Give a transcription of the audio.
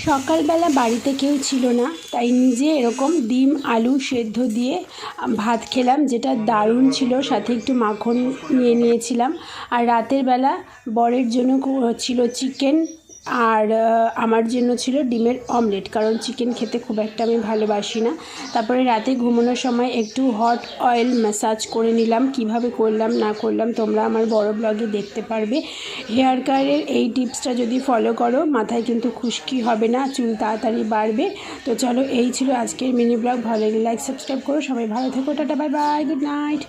সকালবেলা বাড়িতে কেউ ছিল না, তাই নিজে এরকম ডিম আলু সেদ্ধ দিয়ে ভাত খেলাম, যেটা দারুণ ছিল। সাথে একটু মাখন নিয়ে নিয়েছিলাম। আর রাতের বেলা বরের জন্য ছিল চিকেন, আর আমার জন্য ছিল ডিমের অমলেট, কারণ চিকেন খেতে খুব একটা আমি ভালোবাসি না। তারপরে রাতে ঘুমানোর সময় একটু হট অয়েল ম্যাসাজ করে নিলাম। কিভাবে করলাম না করলাম তোমরা আমার বড় ব্লগে দেখতে পারবে। হেয়ার কেয়ারের এই টিপসটা যদি ফলো করো, মাথায় কিন্তু খুশকি হবে না, চুল তাড়াতাড়ি বাড়বে। তো চলো, এই ছিল আজকের মিনি ব্লগ। ভালো লাগলে লাইক সাবস্ক্রাইব করো। সবাই ভালো থেকো, tata, bye bye, good night.